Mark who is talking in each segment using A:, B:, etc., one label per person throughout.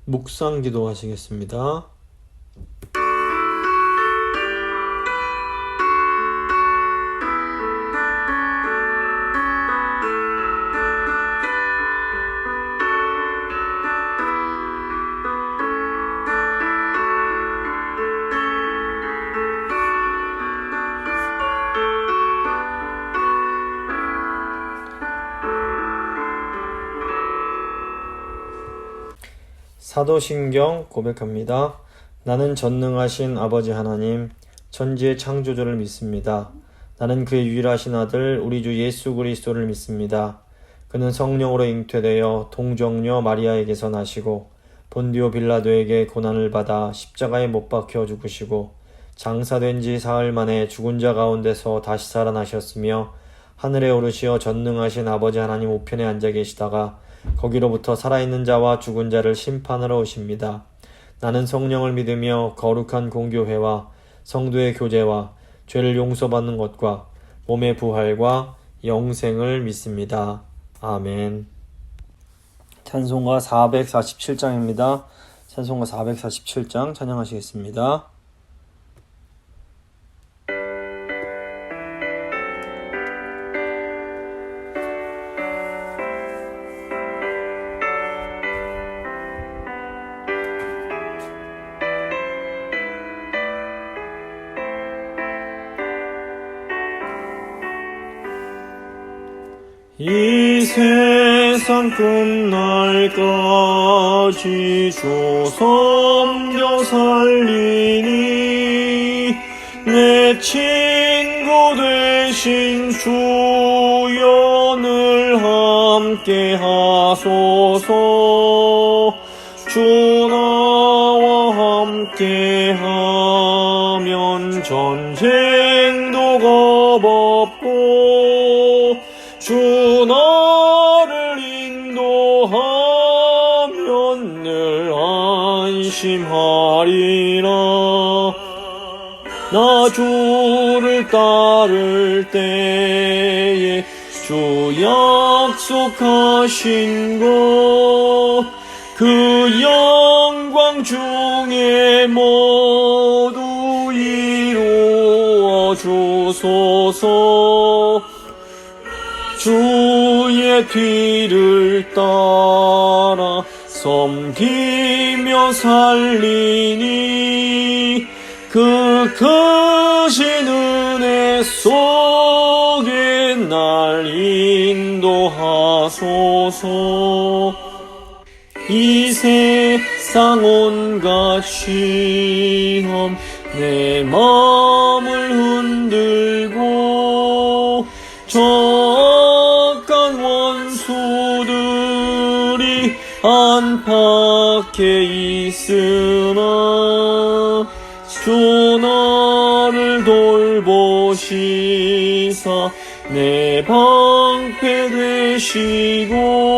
A: 묵상 기도하시겠습니다. 사도신경 고백합니다. 나는 전능하신 아버지 하나님, 천지의 창조주를 믿습니다. 나는 그의 유일하신 아들 우리 주 예수 그리스도를 믿습니다. 그는 성령으로 잉태되어 동정녀 마리아에게서 나시고 본디오 빌라도에게 고난을 받아 십자가에 못 박혀 죽으시고 장사된 지 사흘 만에 죽은 자 가운데서 다시 살아나셨으며 하늘에 오르시어 전능하신 아버지 하나님 우편에 앉아 계시다가 거기로부터 살아있는 자와 죽은 자를 심판하러 오십니다. 나는 성령을 믿으며 거룩한 공교회와 성도의 교제와 죄를 용서받는 것과 몸의 부활과 영생을 믿습니다. 아멘. 찬송가 447장입니다. 찬송가 447장 찬양하시겠습니다. 이 세상 끝날까지 주 섬겨 살리니 내 친구 되신 주연을 함께 하소서. 주 나와 함께 하면 전쟁도 겁없고 주 나를 인도하면 늘 안심하리라. 나 주를 따를 때에 주 약속하신 것 그 영광 중에 모두 이루어 주소서. 주의 뒤를 따라 섬기며 살리니 그 크신 은혜 속에 날 인도하소서. 이 세상 온갖 시험 내 마음을 흔들고 악한 원수들이 안팎에 있으나 주 나를 돌보시사 내 방패 되시고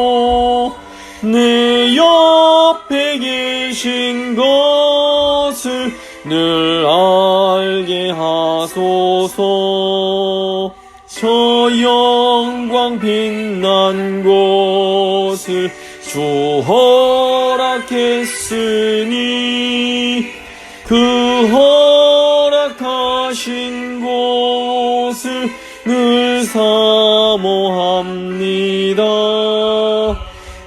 A: 내 옆에 계신 것을 늘 알게 하소서. 저 영광 빛난 곳을 주 허락했으니 그 허락하신 곳을 늘 사모합니다.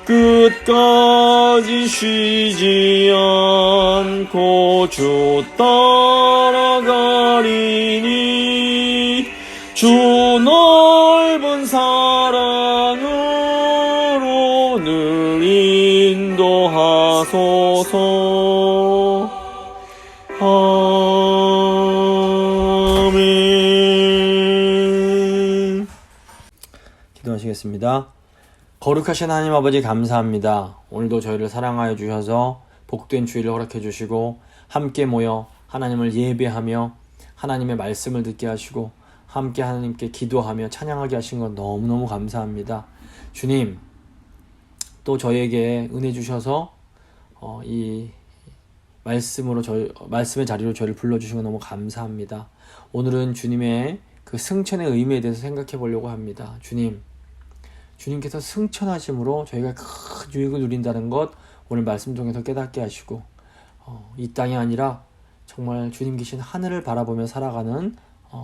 A: 끝까지 쉬지 않고 주 따라가리니 주 넓은 사랑으로 늘 인도하소서. 아멘. 기도하시겠습니다. 거룩하신 하나님 아버지 감사합니다. 오늘도 저희를 사랑하여 주셔서 복된 주일을 허락해 주시고 함께 모여 하나님을 예배하며 하나님의 말씀을 듣게 하시고 함께 하나님께 기도하며 찬양하게 하신 것 너무너무 감사합니다. 주님, 또 저희에게 은혜 주셔서 이 말씀의 자리로 저희를 불러주신 것 너무 감사합니다. 오늘은 주님의 그 승천의 의미에 대해서 생각해 보려고 합니다. 주님께서 승천하심으로 저희가 큰 유익을 누린다는 것 오늘 말씀 통해서 깨닫게 하시고 이 땅이 아니라 정말 주님 계신 하늘을 바라보며 살아가는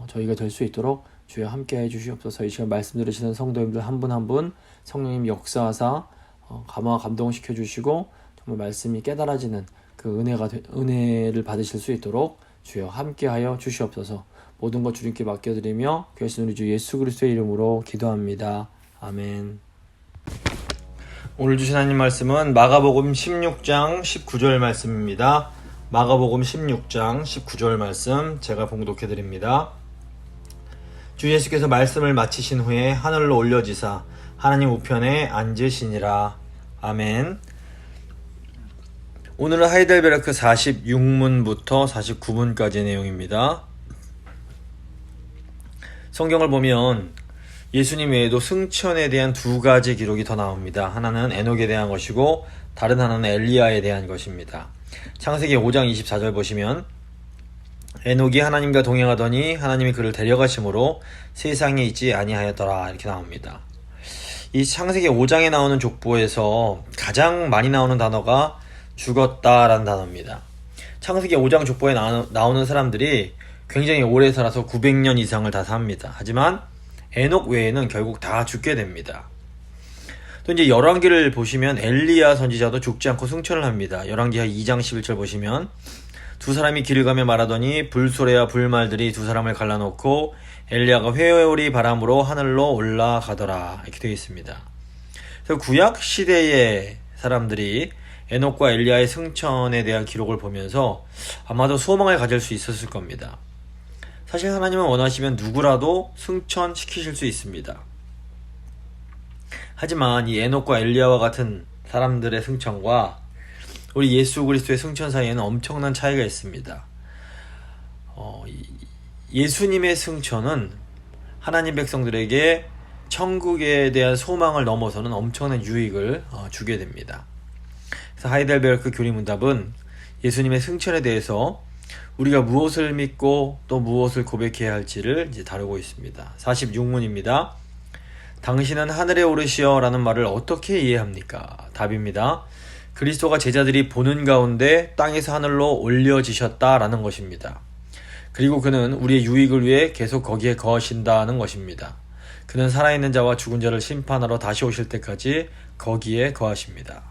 A: 저희가 될 수 있도록 주여 함께해 주시옵소서. 이 시간 말씀 들으시는 성도님들 한 분 한 분 성령님 역사하사 감화 감동시켜 주시고 정말 말씀이 깨달아지는 그 은혜를 받으실 수 있도록 주여 함께하여 주시옵소서. 모든 것 주님께 맡겨드리며 귀하신 우리 주 예수 그리스도의 이름으로 기도합니다. 아멘. 오늘 주신 하나님 말씀은 마가복음 16장 19절 말씀입니다. 마가복음 16장 19절 말씀 제가 봉독해드립니다. 주 예수께서 말씀을 마치신 후에 하늘로 올려지사 하나님 우편에 앉으시니라. 아멘. 오늘은 하이델베르크 46문부터 49문까지의 내용입니다. 성경을 보면 예수님 외에도 승천에 대한 두 가지 기록이 더 나옵니다. 하나는 에녹에 대한 것이고 다른 하나는 엘리야에 대한 것입니다. 창세기 5장 24절 보시면 에녹이 하나님과 동행하더니 하나님이 그를 데려가심으로 세상에 있지 아니하였더라 이렇게 나옵니다. 이 창세기 5장에 나오는 족보에서 가장 많이 나오는 단어가 죽었다라는 단어입니다. 창세기 5장 족보에 나오는 사람들이 굉장히 오래 살아서 900년 이상을 다 삽니다. 하지만 에녹 외에는 결국 다 죽게 됩니다. 또 이제 열왕기를 보시면 엘리야 선지자도 죽지 않고 승천을 합니다. 열왕기 2장 11절 보시면 두 사람이 길을 가며 말하더니 불소래와 불말들이 두 사람을 갈라놓고 엘리야가 회오리 바람으로 하늘로 올라가더라 이렇게 되어 있습니다. 그래서 구약 시대의 사람들이 에녹과 엘리야의 승천에 대한 기록을 보면서 아마도 소망을 가질 수 있었을 겁니다. 사실 하나님은 원하시면 누구라도 승천시키실 수 있습니다. 하지만 이 에녹과 엘리야와 같은 사람들의 승천과 우리 예수 그리스도의 승천 사이에는 엄청난 차이가 있습니다. 예수님의 승천은 하나님 백성들에게 천국에 대한 소망을 넘어서는 엄청난 유익을 주게 됩니다. 그래서 하이델베르크 교리문답은 예수님의 승천에 대해서 우리가 무엇을 믿고 또 무엇을 고백해야 할지를 이제 다루고 있습니다. 46문입니다. 당신은 하늘에 오르시어 라는 말을 어떻게 이해합니까? 답입니다. 그리스도가 제자들이 보는 가운데 땅에서 하늘로 올려지셨다라는 것입니다. 그리고 그는 우리의 유익을 위해 계속 거기에 거하신다는 것입니다. 그는 살아있는 자와 죽은 자를 심판하러 다시 오실 때까지 거기에 거하십니다.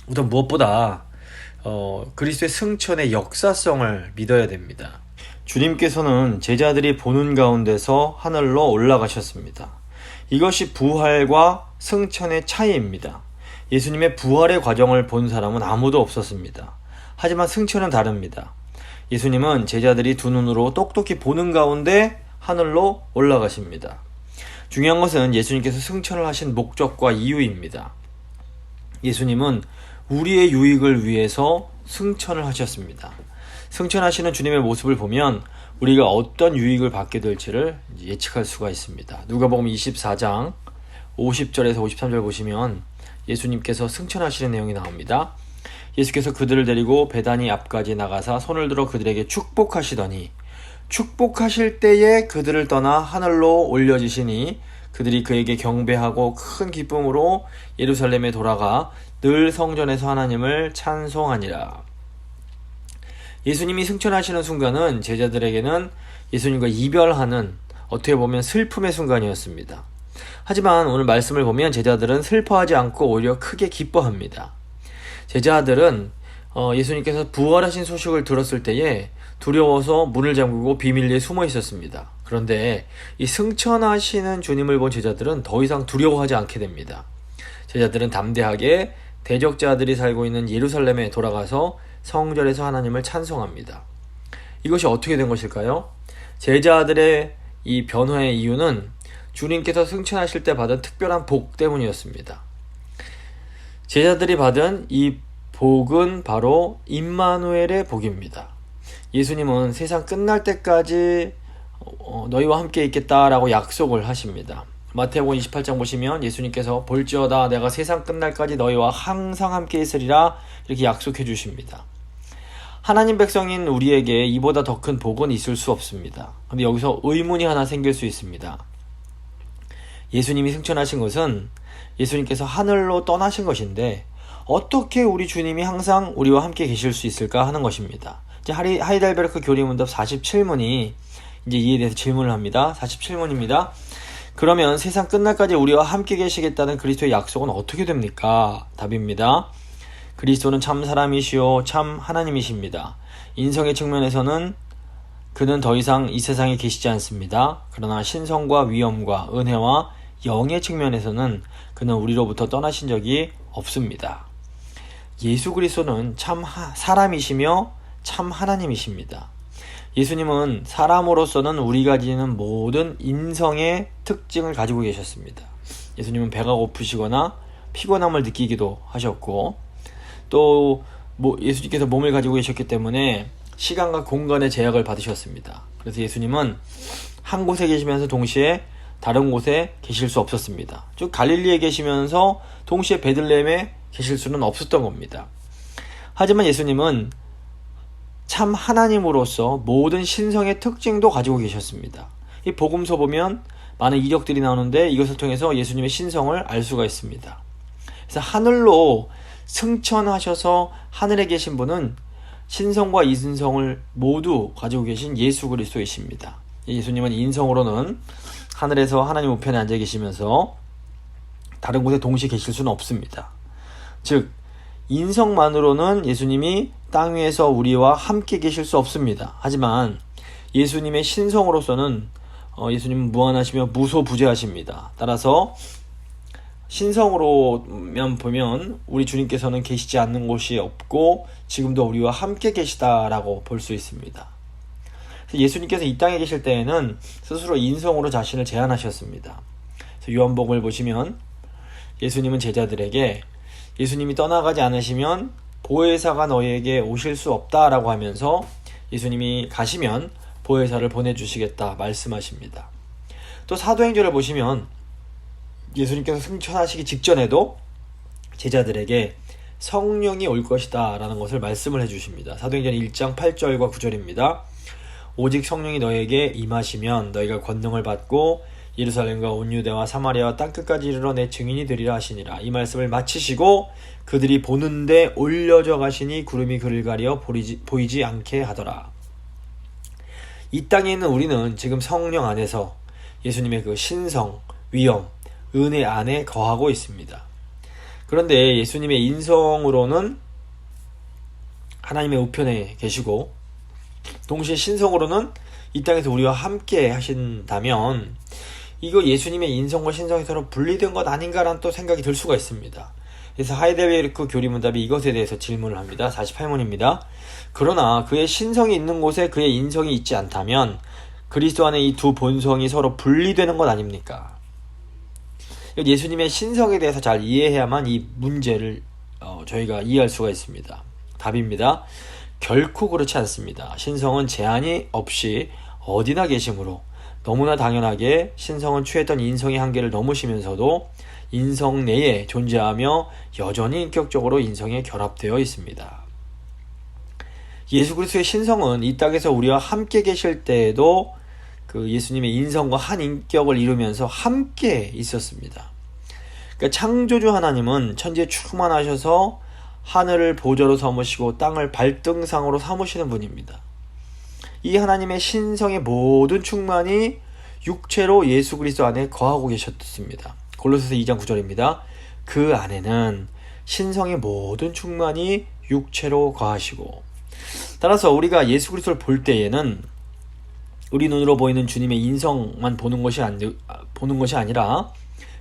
A: 우선 무엇보다 그리스도의 승천의 역사성을 믿어야 됩니다. 주님께서는 제자들이 보는 가운데서 하늘로 올라가셨습니다. 이것이 부활과 승천의 차이입니다. 예수님의 부활의 과정을 본 사람은 아무도 없었습니다. 하지만 승천은 다릅니다. 예수님은 제자들이 두 눈으로 똑똑히 보는 가운데 하늘로 올라가십니다. 중요한 것은 예수님께서 승천을 하신 목적과 이유입니다. 예수님은 우리의 유익을 위해서 승천을 하셨습니다. 승천하시는 주님의 모습을 보면 우리가 어떤 유익을 받게 될지를 예측할 수가 있습니다. 누가복음 24장 50절에서 53절 보시면 예수님께서 승천하시는 내용이 나옵니다. 예수께서 그들을 데리고 베다니 앞까지 나가사 손을 들어 그들에게 축복하시더니 축복하실 때에 그들을 떠나 하늘로 올려지시니 그들이 그에게 경배하고 큰 기쁨으로 예루살렘에 돌아가 늘 성전에서 하나님을 찬송하니라. 예수님이 승천하시는 순간은 제자들에게는 예수님과 이별하는 어떻게 보면 슬픔의 순간이었습니다. 하지만 오늘 말씀을 보면 제자들은 슬퍼하지 않고 오히려 크게 기뻐합니다. 제자들은 예수님께서 부활하신 소식을 들었을 때에 두려워서 문을 잠그고 비밀리에 숨어 있었습니다. 그런데 이 승천하시는 주님을 본 제자들은 더 이상 두려워하지 않게 됩니다. 제자들은 담대하게 대적자들이 살고 있는 예루살렘에 돌아가서 성전에서 하나님을 찬송합니다. 이것이 어떻게 된 것일까요? 제자들의 이 변화의 이유는 주님께서 승천하실 때 받은 특별한 복 때문이었습니다. 제자들이 받은 이 복은 바로 임마누엘의 복입니다. 예수님은 세상 끝날 때까지 너희와 함께 있겠다라고 약속을 하십니다. 마태복음 28장 보시면 예수님께서 볼지어다 내가 세상 끝날까지 너희와 항상 함께 있으리라 이렇게 약속해 주십니다. 하나님 백성인 우리에게 이보다 더 큰 복은 있을 수 없습니다. 근데 여기서 의문이 하나 생길 수 있습니다. 예수님이 승천하신 것은 예수님께서 하늘로 떠나신 것인데 어떻게 우리 주님이 항상 우리와 함께 계실 수 있을까 하는 것입니다. 이제 하이델베르크 교리문답 47문이 이제 이에 대해서 질문을 합니다. 47문입니다. 그러면 세상 끝날까지 우리와 함께 계시겠다는 그리스도의 약속은 어떻게 됩니까? 답입니다. 그리스도는 참 사람이시요 참 하나님이십니다. 인성의 측면에서는 그는 더 이상 이 세상에 계시지 않습니다. 그러나 신성과 위엄과 은혜와 영의 측면에서는 그는 우리로부터 떠나신 적이 없습니다. 예수 그리스도는 참 사람이시며 참 하나님이십니다. 예수님은 사람으로서는 우리가 지니는 모든 인성의 특징을 가지고 계셨습니다. 예수님은 배가 고프시거나 피곤함을 느끼기도 하셨고, 또 예수님께서 몸을 가지고 계셨기 때문에 시간과 공간의 제약을 받으셨습니다. 그래서 예수님은 한 곳에 계시면서 동시에 다른 곳에 계실 수 없었습니다. 즉 갈릴리에 계시면서 동시에 베들레헴에 계실 수는 없었던 겁니다. 하지만 예수님은 참 하나님으로서 모든 신성의 특징도 가지고 계셨습니다. 이 복음서 보면 많은 이력들이 나오는데 이것을 통해서 예수님의 신성을 알 수가 있습니다. 그래서 하늘로 승천하셔서 하늘에 계신 분은 신성과 인성을 모두 가지고 계신 예수 그리스도이십니다. 예수님은 인성으로는 하늘에서 하나님 우편에 앉아 계시면서 다른 곳에 동시에 계실 수는 없습니다. 즉 인성만으로는 예수님이 땅 위에서 우리와 함께 계실 수 없습니다. 하지만 예수님의 신성으로서는 예수님은 무한하시며 무소부재하십니다. 따라서 신성으로면 보면 우리 주님께서는 계시지 않는 곳이 없고 지금도 우리와 함께 계시다라고 볼 수 있습니다. 예수님께서 이 땅에 계실 때에는 스스로 인성으로 자신을 제한하셨습니다. 요한복음을 보시면 예수님은 제자들에게 예수님이 떠나가지 않으시면 보혜사가 너희에게 오실 수 없다라고 하면서 예수님이 가시면 보혜사를 보내주시겠다 말씀하십니다. 또 사도행전을 보시면 예수님께서 승천하시기 직전에도 제자들에게 성령이 올 것이다 라는 것을 말씀을 해주십니다. 사도행전 1장 8절과 9절입니다. 오직 성령이 너에게 임하시면 너희가 권능을 받고 예루살렘과 온 유대와 사마리아와 땅끝까지 이르러 내 증인이 되리라 하시니라. 이 말씀을 마치시고 그들이 보는데 올려져 가시니 구름이 그를 가려 보이지 않게 하더라. 이 땅에 있는 우리는 지금 성령 안에서 예수님의 그 신성, 위엄, 은혜 안에 거하고 있습니다. 그런데 예수님의 인성으로는 하나님의 우편에 계시고 동시에 신성으로는 이 땅에서 우리와 함께 하신다면 이거 예수님의 인성과 신성이 서로 분리된 것 아닌가라는 또 생각이 들 수가 있습니다. 그래서 하이델베르크 교리문답이 이것에 대해서 질문을 합니다. 48문입니다. 그러나 그의 신성이 있는 곳에 그의 인성이 있지 않다면 그리스도 안에 이 두 본성이 서로 분리되는 것 아닙니까? 예수님의 신성에 대해서 잘 이해해야만 이 문제를 저희가 이해할 수가 있습니다. 답입니다. 결코 그렇지 않습니다. 신성은 제한이 없이 어디나 계시므로 너무나 당연하게 신성은 취했던 인성의 한계를 넘으시면서도 인성 내에 존재하며 여전히 인격적으로 인성에 결합되어 있습니다. 예수 그리스도의 신성은 이 땅에서 우리와 함께 계실 때에도 그 예수님의 인성과 한 인격을 이루면서 함께 있었습니다. 그러니까 창조주 하나님은 천지에 충만하셔서 하늘을 보좌로 삼으시고 땅을 발등상으로 삼으시는 분입니다. 이 하나님의 신성의 모든 충만이 육체로 예수 그리스도 안에 거하고 계셨습니다. 골로새서 2장 9절입니다. 그 안에는 신성의 모든 충만이 육체로 거하시고, 따라서 우리가 예수 그리스도를 볼 때에는 우리 눈으로 보이는 주님의 인성만 보는 것이 아니라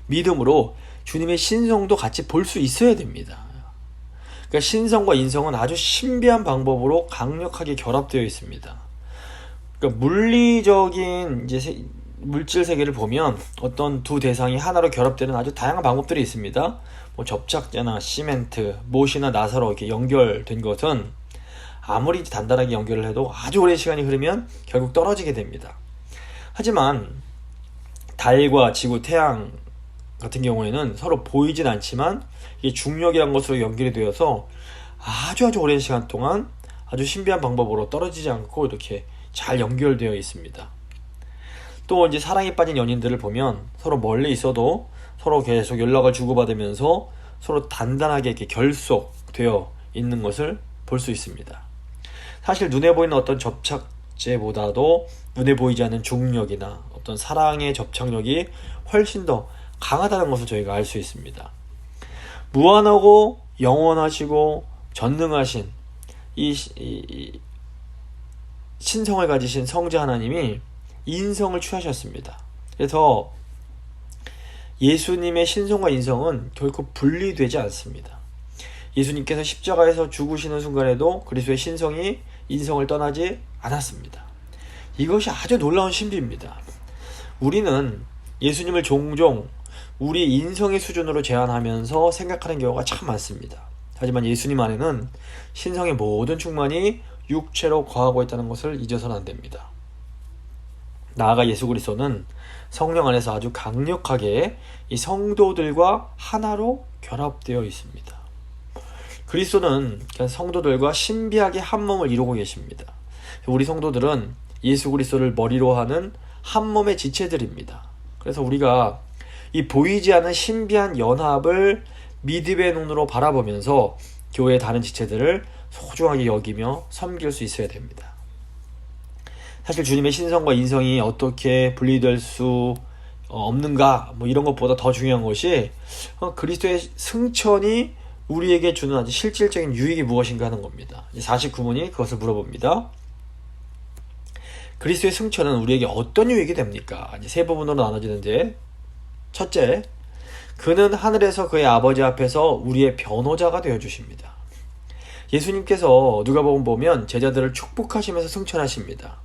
A: 믿음으로 주님의 신성도 같이 볼 수 있어야 됩니다. 그러니까 신성과 인성은 아주 신비한 방법으로 강력하게 결합되어 있습니다. 그러니까 물리적인 이제 물질 세계를 보면 어떤 두 대상이 하나로 결합되는 아주 다양한 방법들이 있습니다. 뭐 접착제나 시멘트, 못이나 나사로 이렇게 연결된 것은 아무리 단단하게 연결을 해도 아주 오랜 시간이 흐르면 결국 떨어지게 됩니다. 하지만 달과 지구, 태양 같은 경우에는 서로 보이진 않지만 이게 중력이라는 것으로 연결이 되어서 아주 오랜 시간 동안 아주 신비한 방법으로 떨어지지 않고 이렇게 잘 연결되어 있습니다. 또 이제 사랑에 빠진 연인들을 보면 서로 멀리 있어도 서로 계속 연락을 주고받으면서 서로 단단하게 이렇게 결속되어 있는 것을 볼 수 있습니다. 사실 눈에 보이는 어떤 접착제보다도 눈에 보이지 않는 중력이나 어떤 사랑의 접착력이 훨씬 더 강하다는 것을 저희가 알 수 있습니다. 무한하고 영원하시고 전능하신 이 신성을 가지신 성자 하나님이 인성을 취하셨습니다. 그래서 예수님의 신성과 인성은 결코 분리되지 않습니다. 예수님께서 십자가에서 죽으시는 순간에도 그리스도의 신성이 인성을 떠나지 않았습니다. 이것이 아주 놀라운 신비입니다. 우리는 예수님을 종종 우리 인성의 수준으로 제한하면서 생각하는 경우가 참 많습니다. 하지만 예수님 안에는 신성의 모든 충만이 육체로 거하고 있다는 것을 잊어서는 안 됩니다. 나아가 예수 그리스도는 성령 안에서 아주 강력하게 이 성도들과 하나로 결합되어 있습니다. 그리스도는 성도들과 신비하게 한 몸을 이루고 계십니다. 우리 성도들은 예수 그리스도를 머리로 하는 한 몸의 지체들입니다. 그래서 우리가 이 보이지 않는 신비한 연합을 믿음의 눈으로 바라보면서 교회의 다른 지체들을 소중하게 여기며 섬길 수 있어야 됩니다. 사실 주님의 신성과 인성이 어떻게 분리될 수 없는가 이런 것보다 더 중요한 것이 그리스도의 승천이 우리에게 주는 아주 실질적인 유익이 무엇인가 하는 겁니다. 49문이 그것을 물어봅니다. 그리스도의 승천은 우리에게 어떤 유익이 됩니까? 이제 세 부분으로 나눠지는데, 첫째, 그는 하늘에서 그의 아버지 앞에서 우리의 변호자가 되어주십니다. 예수님께서 누가복음 보면 제자들을 축복하시면서 승천하십니다.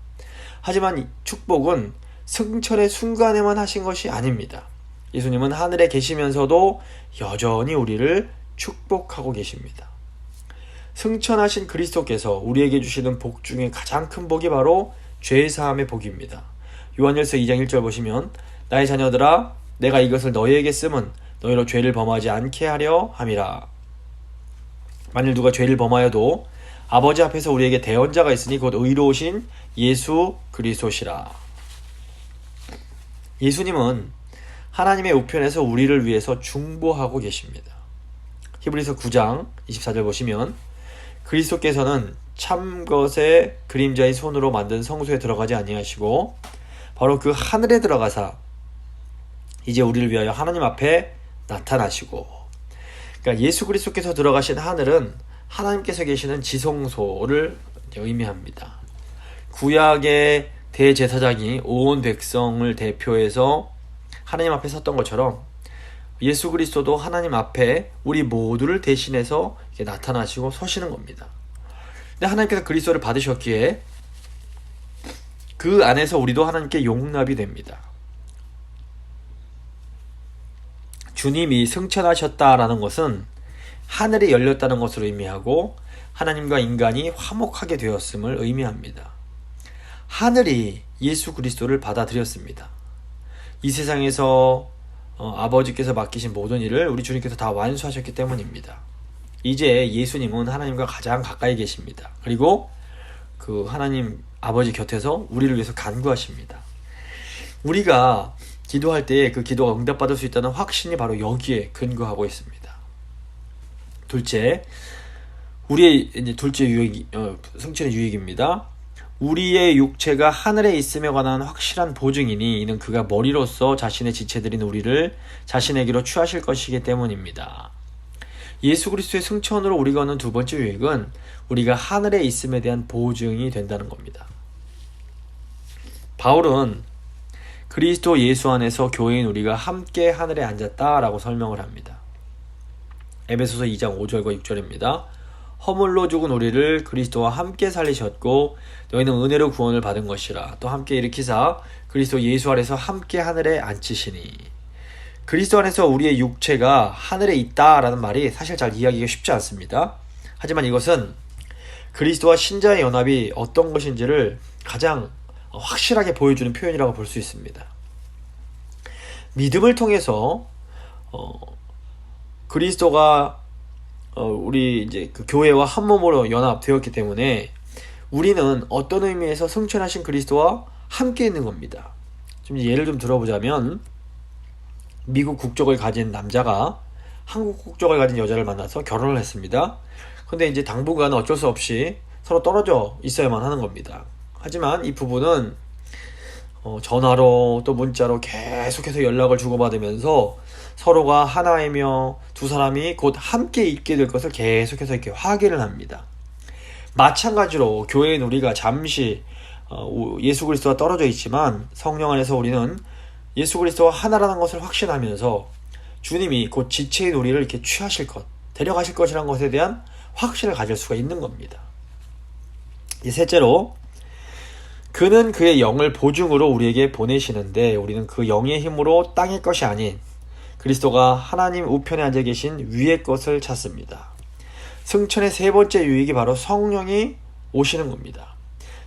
A: 하지만 이 축복은 승천의 순간에만 하신 것이 아닙니다. 예수님은 하늘에 계시면서도 여전히 우리를 축복하고 계십니다. 승천하신 그리스도께서 우리에게 주시는 복 중에 가장 큰 복이 바로 죄사함의 복입니다. 요한일서 2장 1절 보시면 나의 자녀들아 내가 이것을 너희에게 쓰면 너희로 죄를 범하지 않게 하려 함이라. 만일 누가 죄를 범하여도 아버지 앞에서 우리에게 대언자가 있으니 곧 의로우신 예수 그리스도시라. 예수님은 하나님의 우편에서 우리를 위해서 중보하고 계십니다. 히브리서 9장 24절 보시면 그리스도께서는 참것의 그림자의 손으로 만든 성소에 들어가지 아니하시고 바로 그 하늘에 들어가사 이제 우리를 위하여 하나님 앞에 나타나시고, 그러니까 예수 그리스도께서 들어가신 하늘은 하나님께서 계시는 지성소를 의미합니다. 구약의 대제사장이 온 백성을 대표해서 하나님 앞에 섰던 것처럼 예수 그리스도도 하나님 앞에 우리 모두를 대신해서 나타나시고 서시는 겁니다. 근데 하나님께서 그리스도를 받으셨기에 그 안에서 우리도 하나님께 용납이 됩니다. 주님이 승천하셨다라는 것은 하늘이 열렸다는 것을 의미하고 하나님과 인간이 화목하게 되었음을 의미합니다. 하늘이 예수 그리스도를 받아들였습니다. 이 세상에서 아버지께서 맡기신 모든 일을 우리 주님께서 다 완수하셨기 때문입니다. 이제 예수님은 하나님과 가장 가까이 계십니다. 그리고 그 하나님 아버지 곁에서 우리를 위해서 간구하십니다. 우리가 기도할 때 그 기도가 응답받을 수 있다는 확신이 바로 여기에 근거하고 있습니다. 둘째, 우리의 이제 둘째 유익, 승천의 유익입니다. 우리의 육체가 하늘에 있음에 관한 확실한 보증이니 이는 그가 머리로서 자신의 지체들인 우리를 자신에게로 취하실 것이기 때문입니다. 예수 그리스도의 승천으로 우리가 얻는 두 번째 유익은 우리가 하늘에 있음에 대한 보증이 된다는 겁니다. 바울은 그리스도 예수 안에서 교회인 우리가 함께 하늘에 앉았다라고 설명을 합니다. 에베소서 2장 5절과 6절입니다. 허물로 죽은 우리를 그리스도와 함께 살리셨고 너희는 은혜로 구원을 받은 것이라. 또 함께 일으키사 그리스도 예수 안에서 함께 하늘에 앉히시니. 그리스도 안에서 우리의 육체가 하늘에 있다라는 말이 사실 잘 이해하기가 쉽지 않습니다. 하지만 이것은 그리스도와 신자의 연합이 어떤 것인지를 가장 확실하게 보여주는 표현이라고 볼 수 있습니다. 믿음을 통해서 그리스도가 우리 이제 그 교회와 한 몸으로 연합되었기 때문에 우리는 어떤 의미에서 승천하신 그리스도와 함께 있는 겁니다. 좀 예를 좀 들어보자면 미국 국적을 가진 남자가 한국 국적을 가진 여자를 만나서 결혼을 했습니다. 근데 이제 당분간 어쩔 수 없이 서로 떨어져 있어야만 하는 겁니다. 하지만 이 부부는 전화로 또 문자로 계속해서 연락을 주고받으면서 서로가 하나이며 두 사람이 곧 함께 있게 될 것을 계속해서 이렇게 확인을 합니다. 마찬가지로 교회인 우리가 잠시 예수 그리스도와 떨어져 있지만 성령 안에서 우리는 예수 그리스도와 하나라는 것을 확신하면서 주님이 곧 지체인 우리를 이렇게 취하실 것, 데려가실 것이라는 것에 대한 확신을 가질 수가 있는 겁니다. 셋째로, 그는 그의 영을 보증으로 우리에게 보내시는데 우리는 그 영의 힘으로 땅의 것이 아닌 그리스도가 하나님 우편에 앉아 계신 위의 것을 찾습니다. 승천의 세 번째 유익이 바로 성령이 오시는 겁니다.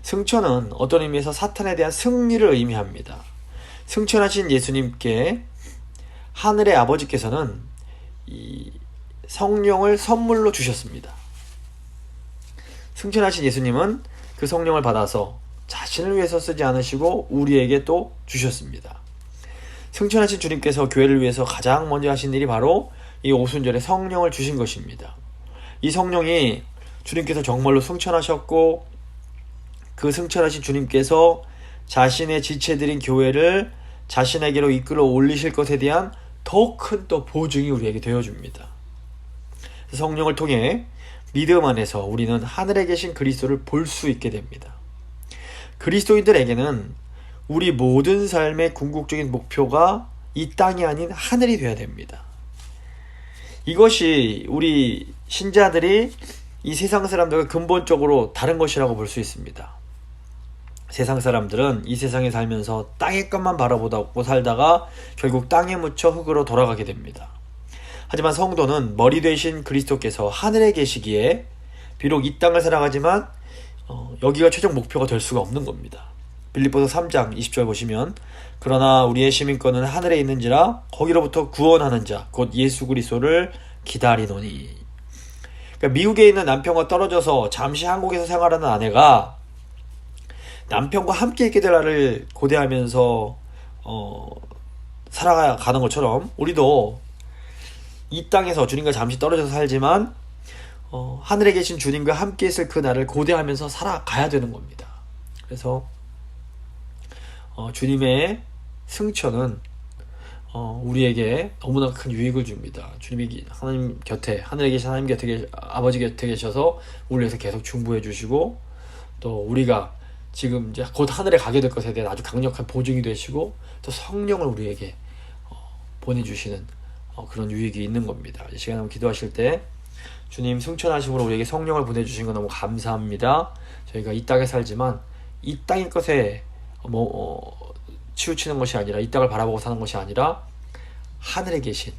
A: 승천은 어떤 의미에서 사탄에 대한 승리를 의미합니다. 승천하신 예수님께 하늘의 아버지께서는 이 성령을 선물로 주셨습니다. 승천하신 예수님은 그 성령을 받아서 자신을 위해서 쓰지 않으시고 우리에게 또 주셨습니다. 승천하신 주님께서 교회를 위해서 가장 먼저 하신 일이 바로 이 오순절에 성령을 주신 것입니다. 이 성령이 주님께서 정말로 승천하셨고 그 승천하신 주님께서 자신의 지체들인 교회를 자신에게로 이끌어 올리실 것에 대한 더 큰 또 보증이 우리에게 되어줍니다. 성령을 통해 믿음 안에서 우리는 하늘에 계신 그리스도를 볼 수 있게 됩니다. 그리스도인들에게는 우리 모든 삶의 궁극적인 목표가 이 땅이 아닌 하늘이 되어야 됩니다. 이것이 우리 신자들이 이 세상 사람들과 근본적으로 다른 것이라고 볼 수 있습니다. 세상 사람들은 이 세상에 살면서 땅의 것만 바라보고 살다가 결국 땅에 묻혀 흙으로 돌아가게 됩니다. 하지만 성도는 머리 되신 그리스도께서 하늘에 계시기에 비록 이 땅을 살아가지만 여기가 최종 목표가 될 수가 없는 겁니다. 빌립보서 3장 20절 보시면 그러나 우리의 시민권은 하늘에 있는지라 거기로부터 구원하는 자 곧 예수 그리스도를 기다리노니. 그러니까 미국에 있는 남편과 떨어져서 잠시 한국에서 생활하는 아내가 남편과 함께 있게 될 날을 고대하면서 살아가는 것처럼 우리도 이 땅에서 주님과 잠시 떨어져서 살지만 하늘에 계신 주님과 함께 있을 그 날을 고대하면서 살아가야 되는 겁니다. 그래서 주님의 승천은 우리에게 너무나 큰 유익을 줍니다. 주님이 하나님 곁에, 하늘에 계신 하나님 곁에 아버지 곁에 계셔서 우리를 위해서 계속 중보해 주시고 또 우리가 지금 이제 곧 하늘에 가게 될 것에 대한 아주 강력한 보증이 되시고 또 성령을 우리에게 보내주시는 그런 유익이 있는 겁니다. 이 시간에 한번 기도하실 때 주님 승천하심으로 우리에게 성령을 보내주신 거 너무 감사합니다. 저희가 이 땅에 살지만 이 땅의 것에 치우치는 것이 아니라 이 땅을 바라보고 사는 것이 아니라 하늘에 계신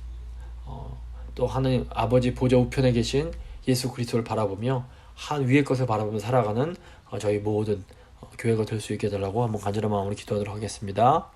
A: 또 하나님 아버지 보좌 우편에 계신 예수 그리스도를 바라보며 한 위의 것을 바라보며 살아가는 저희 모든 교회가 될 수 있게 해달라고 한번 간절한 마음으로 기도하도록 하겠습니다.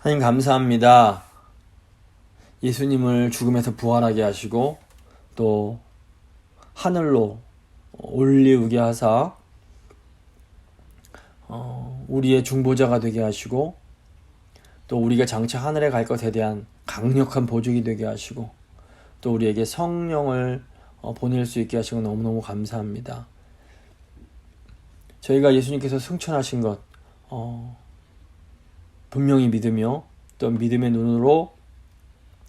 A: 하나님 감사합니다. 예수님을 죽음에서 부활하게 하시고 또 하늘로 올리우게 하사 우리의 중보자가 되게 하시고 또 우리가 장차 하늘에 갈 것에 대한 강력한 보증이 되게 하시고 또 우리에게 성령을 보낼 수 있게 하시고 너무너무 감사합니다. 저희가 예수님께서 승천하신 것 분명히 믿으며 또 믿음의 눈으로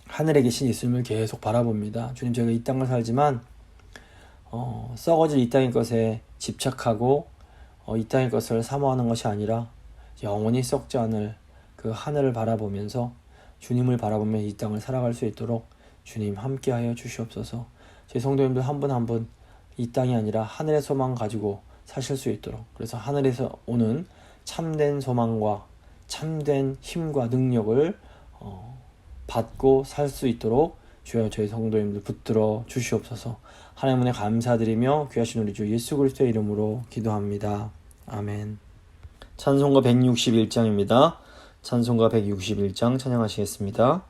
A: 하늘에 계신 예수님을 계속 바라봅니다. 주님, 저희가 이 땅을 살지만 썩어질 이 땅의 것에 집착하고 이 땅의 것을 사모하는 것이 아니라 영원히 썩지 않을 그 하늘을 바라보면서 주님을 바라보며 이 땅을 살아갈 수 있도록 주님 함께하여 주시옵소서. 저희 성도님들 한 분 한 분 이 땅이 아니라 하늘의 소망 가지고 사실 수 있도록, 그래서 하늘에서 오는 참된 소망과 참된 힘과 능력을 받고 살 수 있도록 주여 저희 성도님들 붙들어 주시옵소서. 하나님 은혜 감사드리며 귀하신 우리 주 예수 그리스도의 이름으로 기도합니다. 아멘. 찬송가 161장입니다. 찬송가 161장 찬양하시겠습니다.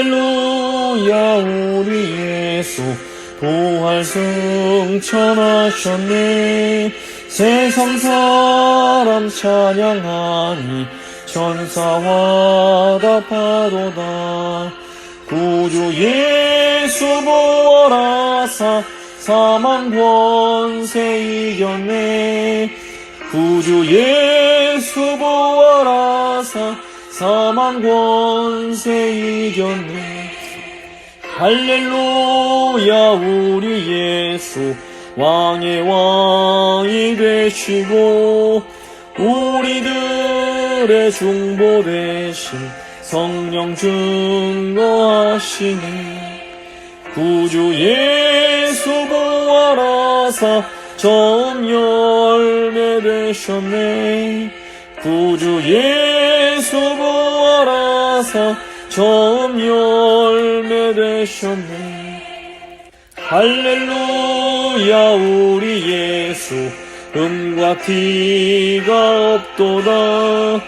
A: 할렐루야 우리 예수 부활 승천하셨네. 세상 사람 찬양하니 천사와 답하도다. 구주 예수 부활하사 사망 권세 이겼네. 구주 예수 부활하사 사망 권세 이겼네. 할렐루야 우리 예수 왕의 왕이 되시고 우리들의 중보 대신 성령 증거하시네. 구주 예수 부활하사 처음 열매 되셨네. 구주 예수 부활하사 처음 열매 되셨네. 할렐루야 우리 예수 음과 티가 없도다.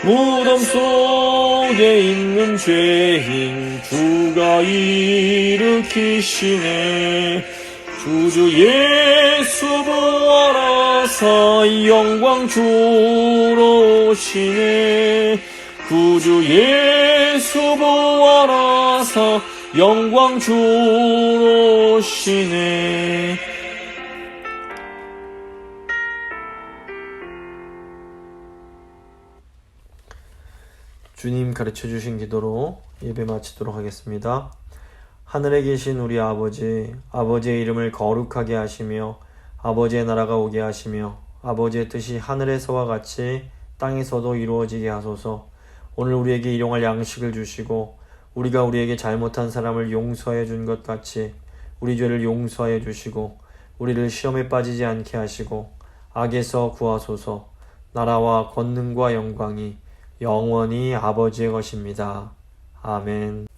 A: 무덤 속에 있는 죄인 주가 일으키시네. 구주 예수 부활하사 영광 주러 오시네. 구주 예수 부활하사 영광 주러 오시네. 주님 가르쳐 주신 기도로 예배 마치도록 하겠습니다. 하늘에 계신 우리 아버지, 아버지의 이름을 거룩하게 하시며 아버지의 나라가 오게 하시며 아버지의 뜻이 하늘에서와 같이 땅에서도 이루어지게 하소서. 오늘 우리에게 일용할 양식을 주시고 우리가 우리에게 잘못한 사람을 용서해 준 것 같이 우리 죄를 용서해 주시고 우리를 시험에 빠지지 않게 하시고 악에서 구하소서. 나라와 권능과 영광이 영원히 아버지의 것입니다. 아멘.